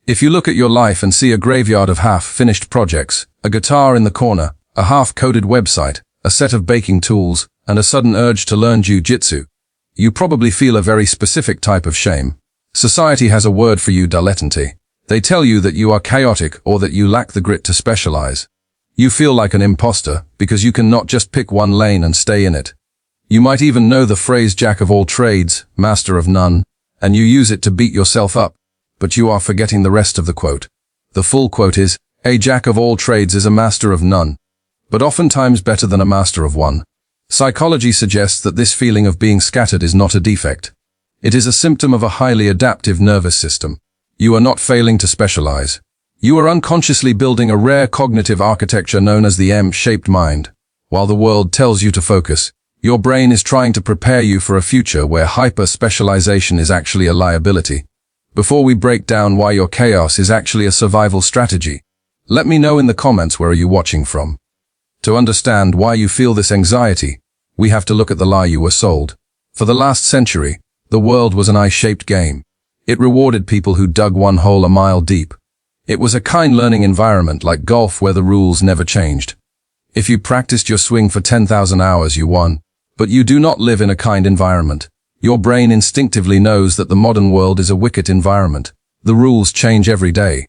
If you look at your life and see a graveyard of half-finished projects, a guitar in the corner, a half-coded website, a set of baking tools, and a sudden urge to learn jiu-jitsu, you probably feel a very specific type of shame. Society has a word for you, dilettante. They tell you that you are chaotic or that you lack the grit to specialize. You feel like an imposter because you cannot just pick one lane and stay in it. You might even know the phrase jack of all trades, master of none, and you use it to beat yourself up, but you are forgetting the rest of the quote. The full quote is, a jack of all trades is a master of none, but oftentimes better than a master of one. Psychology suggests that this feeling of being scattered is not a defect. It is a symptom of a highly adaptive nervous system. You are not failing to specialize. You are unconsciously building a rare cognitive architecture known as the M-shaped mind. While the world tells you to focus, your brain is trying to prepare you for a future where hyper-specialization is actually a liability. Before we break down why your chaos is actually a survival strategy, let me know in the comments where are you watching from. To understand why you feel this anxiety, we have to look at the lie you were sold. For the last century, the world was an I-shaped game. It rewarded people who dug one hole a mile deep. It was a kind learning environment like golf where the rules never changed. If you practiced your swing for 10,000 hours, you won. But you do not live in a kind environment. Your brain instinctively knows that the modern world is a wicked environment. The rules change every day.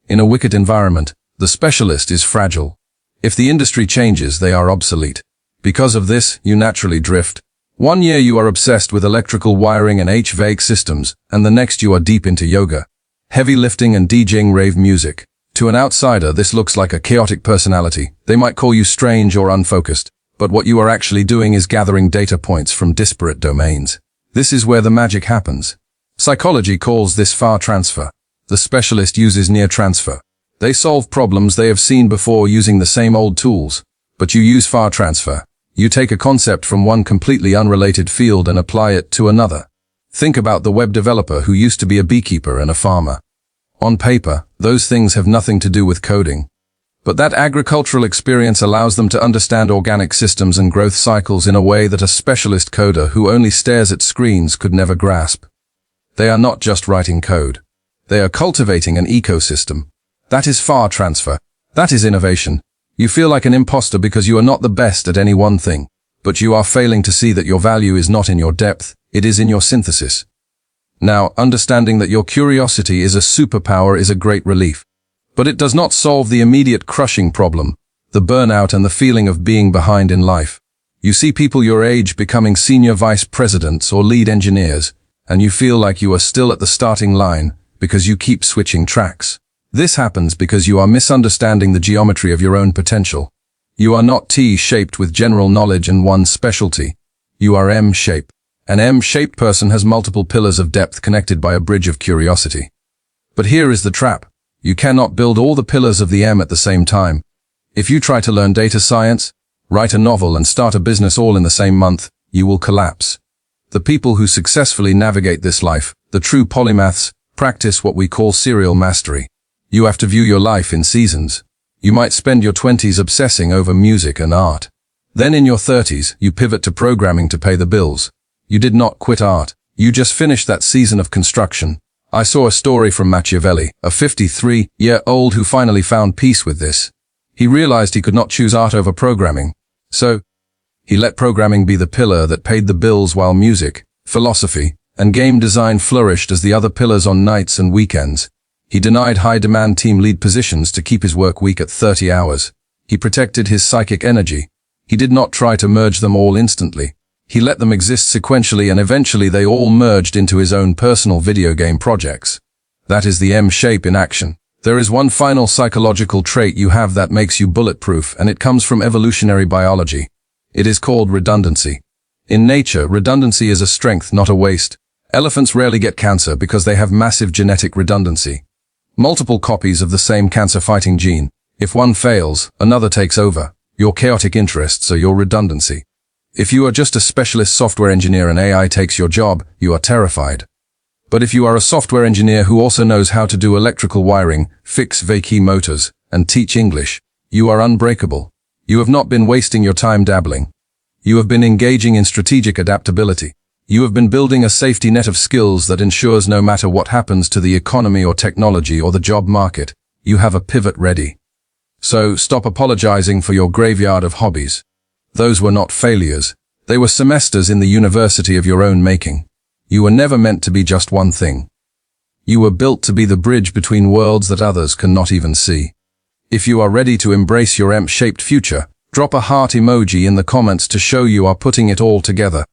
In a wicked environment, the specialist is fragile. If the industry changes, they are obsolete. Because of this, you naturally drift. One year you are obsessed with electrical wiring and HVAC systems, and the next you are deep into yoga, heavy lifting and DJing rave music. To an outsider, this looks like a chaotic personality. They might call you strange or unfocused, but what you are actually doing is gathering data points from disparate domains. This is where the magic happens. Psychology calls this far transfer. The specialist uses near transfer. They solve problems they have seen before using the same old tools, but you use far transfer. You take a concept from one completely unrelated field and apply it to another. Think about the web developer who used to be a beekeeper and a farmer. On paper, those things have nothing to do with coding. But that agricultural experience allows them to understand organic systems and growth cycles in a way that a specialist coder who only stares at screens could never grasp. They are not just writing code. They are cultivating an ecosystem. That is far transfer. That is innovation. You feel like an imposter because you are not the best at any one thing, but you are failing to see that your value is not in your depth, it is in your synthesis. Now, understanding that your curiosity is a superpower is a great relief. But it does not solve the immediate crushing problem, the burnout and the feeling of being behind in life. You see people your age becoming senior vice presidents or lead engineers, and you feel like you are still at the starting line because you keep switching tracks. This happens because you are misunderstanding the geometry of your own potential. You are not T-shaped with general knowledge and one specialty. You are M-shaped. An M-shaped person has multiple pillars of depth connected by a bridge of curiosity. But here is the trap. You cannot build all the pillars of the M at the same time. If you try to learn data science, write a novel and start a business all in the same month, you will collapse. The people who successfully navigate this life, the true polymaths, practice what we call serial mastery. You have to view your life in seasons. You might spend your 20s obsessing over music and art. Then in your 30s, you pivot to programming to pay the bills. You did not quit art. You just finished that season of construction. I saw a story from Machiavelli, a 53-year-old who finally found peace with this. He realized he could not choose art over programming. So, he let programming be the pillar that paid the bills while music, philosophy, and game design flourished as the other pillars on nights and weekends. He denied high-demand team lead positions to keep his work week at 30 hours. He protected his psychic energy. He did not try to merge them all instantly. He let them exist sequentially and eventually they all merged into his own personal video game projects. That is the M-shape in action. There is one final psychological trait you have that makes you bulletproof, and it comes from evolutionary biology. It is called redundancy. In nature, redundancy is a strength, not a waste. Elephants rarely get cancer because they have massive genetic redundancy. Multiple copies of the same cancer-fighting gene. If one fails, another takes over. Your chaotic interests are your redundancy. If you are just a specialist software engineer and AI takes your job, you are terrified. But if you are a software engineer who also knows how to do electrical wiring, fix VK motors, and teach English, you are unbreakable. You have not been wasting your time dabbling. You have been engaging in strategic adaptability. You have been building a safety net of skills that ensures no matter what happens to the economy or technology or the job market, you have a pivot ready. So stop apologizing for your graveyard of hobbies. Those were not failures. They were semesters in the university of your own making. You were never meant to be just one thing. You were built to be the bridge between worlds that others cannot even see. If you are ready to embrace your EMP-shaped future, drop a heart emoji in the comments to show you are putting it all together.